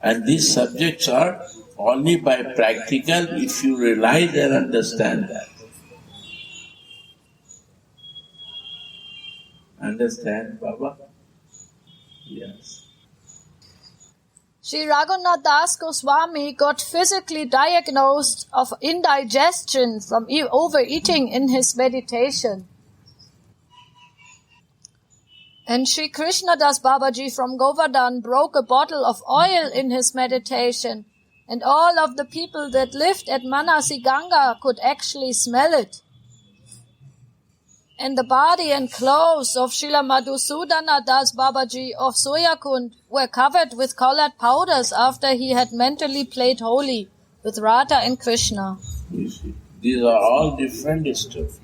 And these subjects are only by practical if you realize and understand that. Understand, Baba? Yes. Sri Raghunath Das Goswami got physically diagnosed of indigestion from overeating in his meditation. And Sri Krishna Das Babaji from Govardhan broke a bottle of oil in his meditation, and all of the people that lived at Manasi Ganga could actually smell it. And the body and clothes of Srila Madhusudana Das Babaji of Soyakund were covered with colored powders after he had mentally played holy with Radha and Krishna. You see, these are all different stories.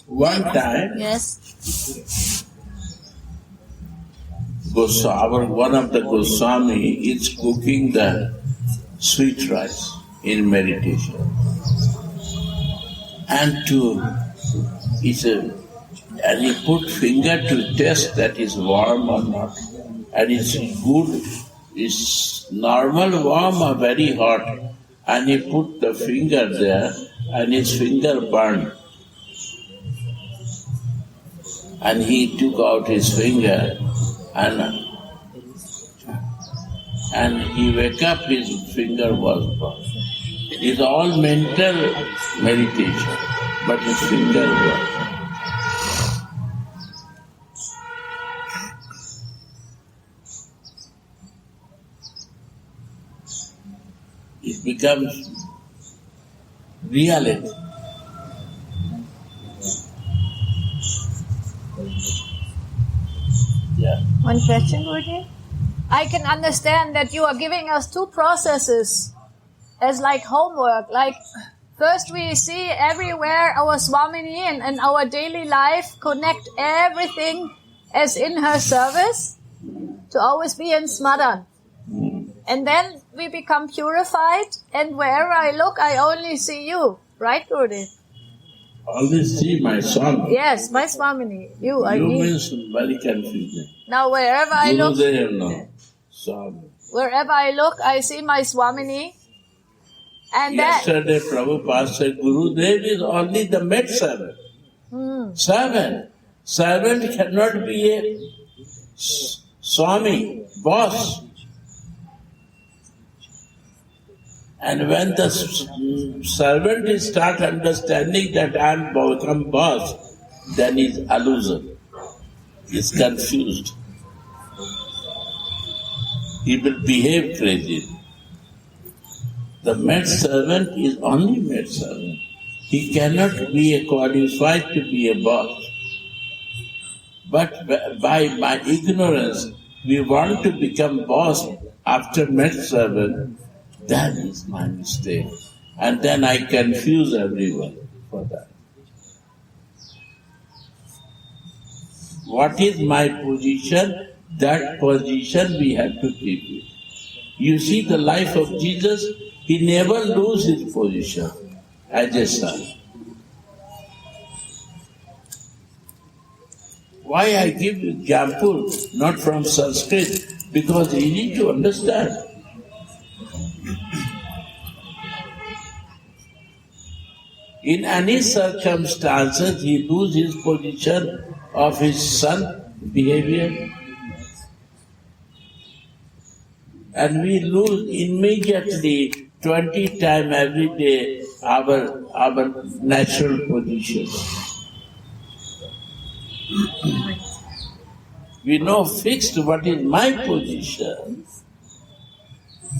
One time, yes, one of the Goswami is cooking the sweet rice in meditation. And he put finger to test that is warm or not. And it's good, it's normal warm or very hot. And he put the finger there and his finger burned. And he took out his finger and he wake up, his finger was burned. It's all mental meditation, but his finger was. It becomes reality. Yeah. One question, Guruji. I can understand that you are giving us two processes as like homework. Like first we see everywhere our Swamini and our daily life connect everything as in her service to always be in Smaran. And then we become purified, and wherever I look I only see you. Right, Gurudev? Always see my Swami. Yes, my Swamini. You means very confusing. Now wherever I look, Swami. Wherever I look, I see my Swamini. And yesterday Prabhupada said, Gurudev is only the maid servant. Servant cannot be a Swami, boss. And when the servant start understanding that I am become boss, then he is illusion. He is confused. He will behave crazy. The maid servant is only maid servant. He cannot be qualified to be a boss. But by my ignorance, we want to become boss after met servant. That is my mistake. And then I confuse everyone for that. What is my position? That position we have to keep it. You see the life of Jesus, he never lose his position as a son. Why I give you example, not from Sanskrit, because you need to understand. In any circumstances, he lose his position of his son behavior, and we lose immediately 20 times every day our natural position. We know fixed what is my position.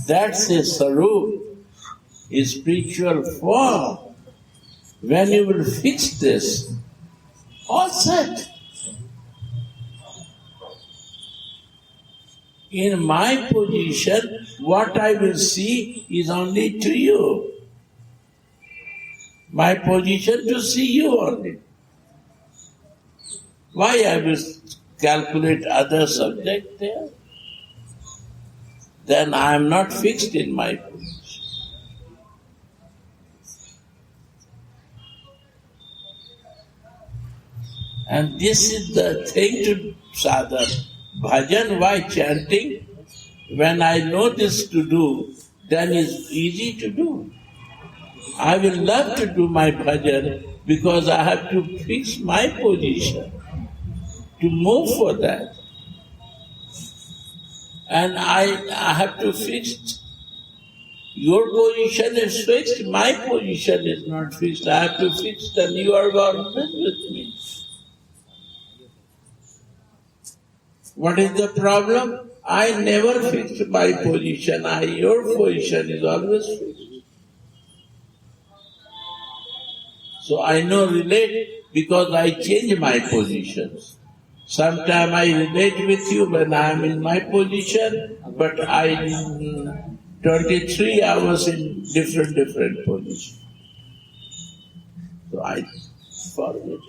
That's a sarup, a spiritual form. When you will fix this, all set. In my position, what I will see is only to you. My position to see you only. Why I will calculate other subject there? Then I am not fixed in my position. And this is the thing to sadhana. Bhajan, why chanting? When I know this to do, then it's easy to do. I will love to do my bhajan because I have to fix my position, to move for that. And I have to fix. Your position is fixed, my position is not fixed. I have to fix, then you are always with me. What is the problem? I never fixed my position. Your position is always fixed. So I know relate because I change my positions. Sometimes I relate with you when I am in my position, but I 23 hours in different positions. So I forget.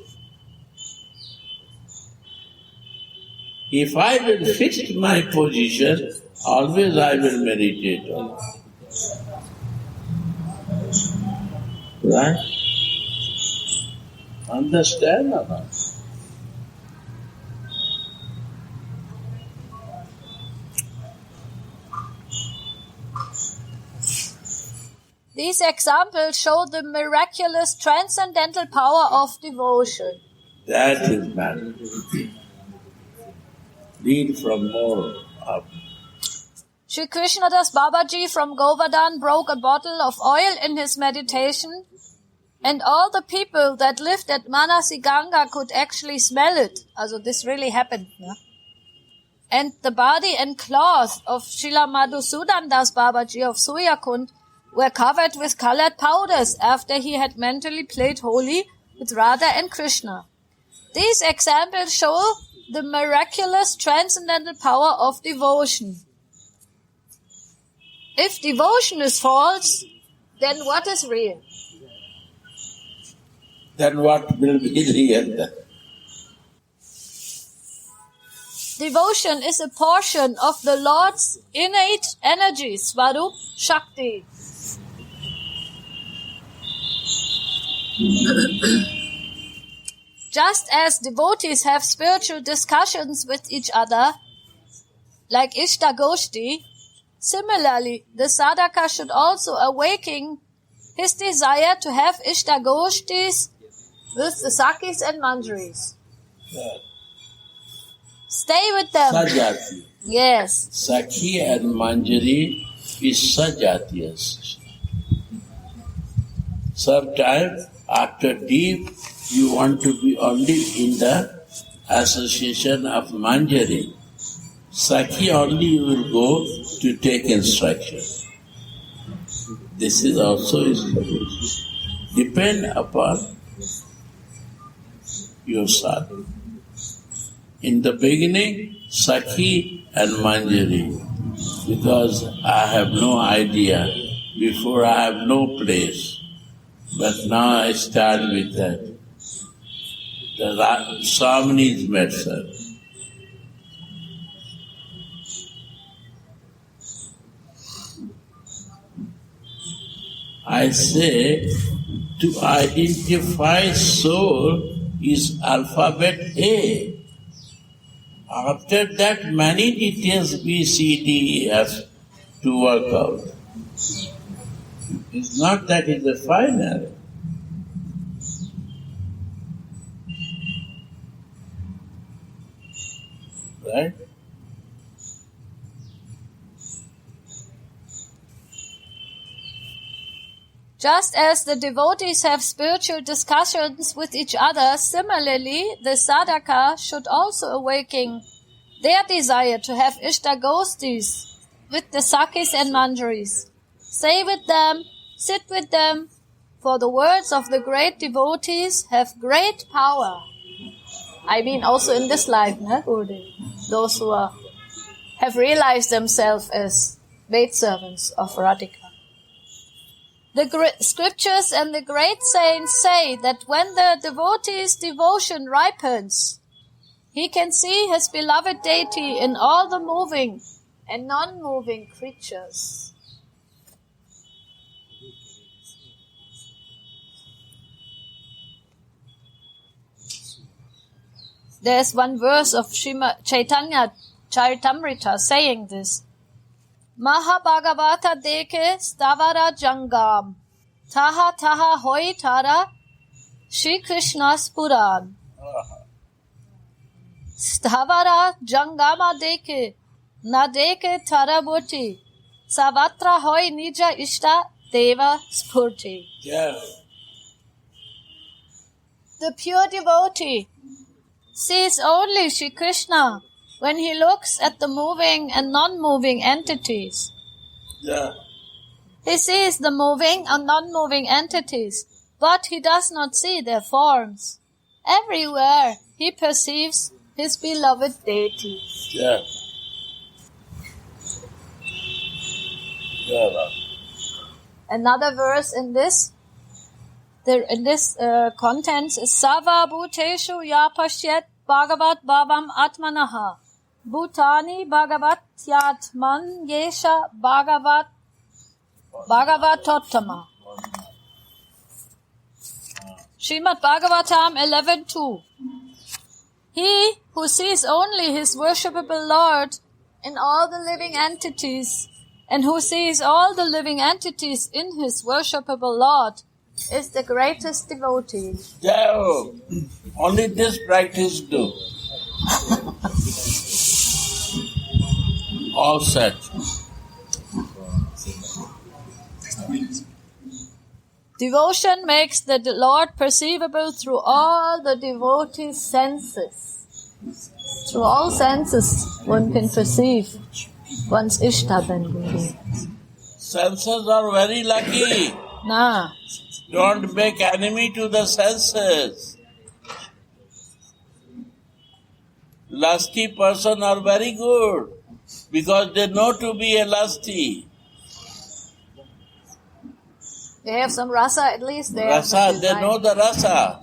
If I will fix my position, always I will meditate on it. Right? Understand or not? These examples show the miraculous transcendental power of devotion. That is matter. Read from more up. Sri Krishnadas Babaji from Govardhan broke a bottle of oil in his meditation, and all the people that lived at Manasiganga could actually smell it. Also this really happened. Yeah? And the body and cloth of Srila Madhusudan Das Babaji of Suyakund were covered with colored powders after he had mentally played holy with Radha and Krishna. These examples show the miraculous transcendental power of devotion. If devotion is false, then what is real? Then what will be real? Devotion is a portion of the Lord's innate energy, Swarup Shakti. Just as devotees have spiritual discussions with each other, like Ishtagoshti, similarly, the sadhaka should also awaken his desire to have Ishtagoshtis with the Sakis and Manjaris. Yeah. Stay with them. Sajati. Yes. Sakhi and Manjari is Sajati association. Sometimes, after deep, you want to be only in the association of Manjari. Sakhi only you will go to take instruction. This is also his solution. depend upon your sadhana. In the beginning, Sakhi and Manjari, because I have no idea. Before I have no place. But now I start with that. The Swami's medicine. I say to identify soul is alphabet A. After that, many details B, C, D, E, F to work out. It's not that it's the final. Right? Just as the devotees have spiritual discussions with each other, similarly, the sadhaka should also awaken their desire to have ishtagostis with the sakhis and manjaris. Say with them, sit with them, for the words of the great devotees have great power. I mean also in this life, those who have realized themselves as maidservants of Radhika. The scriptures and the great saints say that when the devotee's devotion ripens, he can see his beloved deity in all the moving and non-moving creatures. There's one verse of Srimad Chaitanya Charitamrita saying this. Mahabhagavata deke stavara jangam, taha taha hoi tara Shri Krishna's Puran. Stavara jangama deke, na deke tarabuti, savatra hoi nija ishta deva spurti. Yeah. The pure devotee sees only Shri Krishna when he looks at the moving and non-moving entities. Yeah. He sees the moving and non-moving entities, but he does not see their forms. Everywhere he perceives his beloved deity. Yeah. Yeah. Another verse in this contents is Sava Bhuteshu Ya Pashyat Bhagavat Bhavam Atmanaha Bhutani Bhagavat Yatman Yesha Bhagavatottama. Srimad Bhagavatam 11.2. He who sees only his worshipable Lord in all the living entities, and who sees all the living entities in his worshipable Lord, is the greatest devotee. Yeah. Only this practice do. All set. Devotion makes the Lord perceivable through all the devotee's senses. Through all senses one can perceive one's Ishtabandhu. Senses are very lucky. Nah. Don't make enemy to the senses. Lusty person are very good because they know to be a lusty. They have some rasa at least. They know the rasa.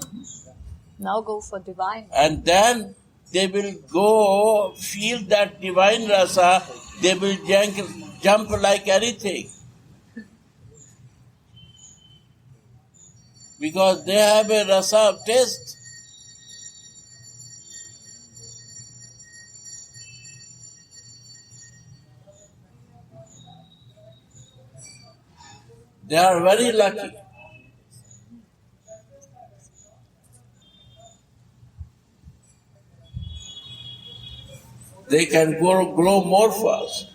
Now go for divine. And then they will go feel that divine rasa. They will jump like anything. Because they have a rasa of taste. They are very lucky. They can grow more fast.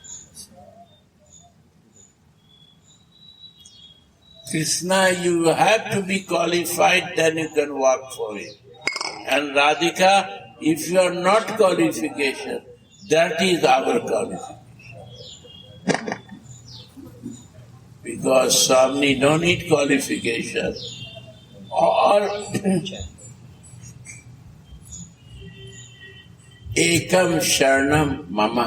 Krishna, you have to be qualified, then you can work for him. And Radhika, if you are not qualification, that is our qualification. Because Swami don't need qualification. or ekam sharanam mama.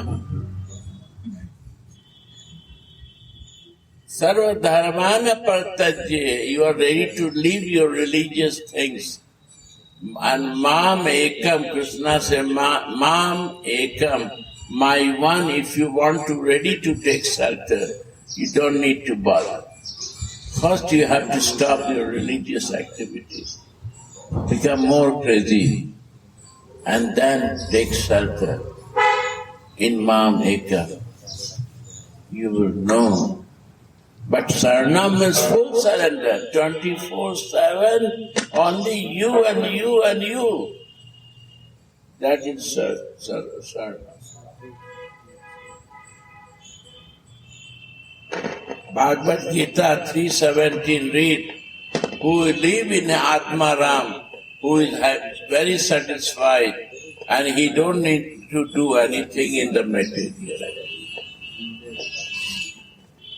Sarva dharmana partajye, you are ready to leave your religious things. And mam ekam, Krishna said, mam ekam, my one, if you want to ready to take shelter, you don't need to bother. First you have to stop your religious activities, become more crazy, and then take shelter in mam ekam. You will know. But Saranam means full surrender, 24/7, only you and you and you. That is Saranam. Bhagavad Gita 3:17 read, who live in Atma Ram, who is very satisfied and he don't need to do anything in the material life.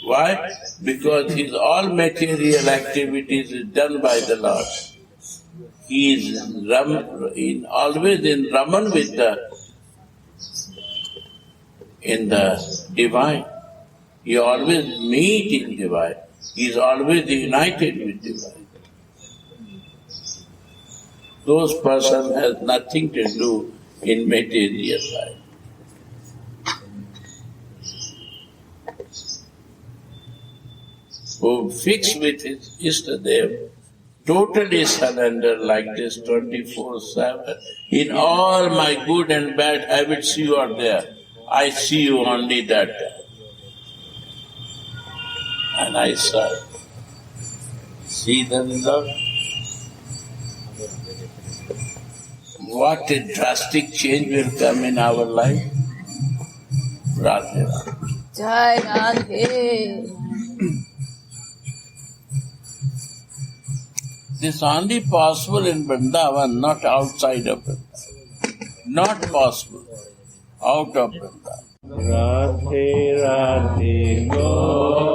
Why? Because his all material activities is done by the Lord. He is always in Raman with in the divine. He always meet in divine. He is always united with divine. Those person has nothing to do in material life. Who fix with his Ishtadev, totally surrender like this 24/7. In all my good and bad habits you are there. I see you only that time. And I serve. See the result? What a drastic change will come in our life. Radhe Radhe. Jai Radhe. This is only possible in Vrindavan, not outside of Vrindavan. Not possible out of Vrindavan. Radhe Radhe Go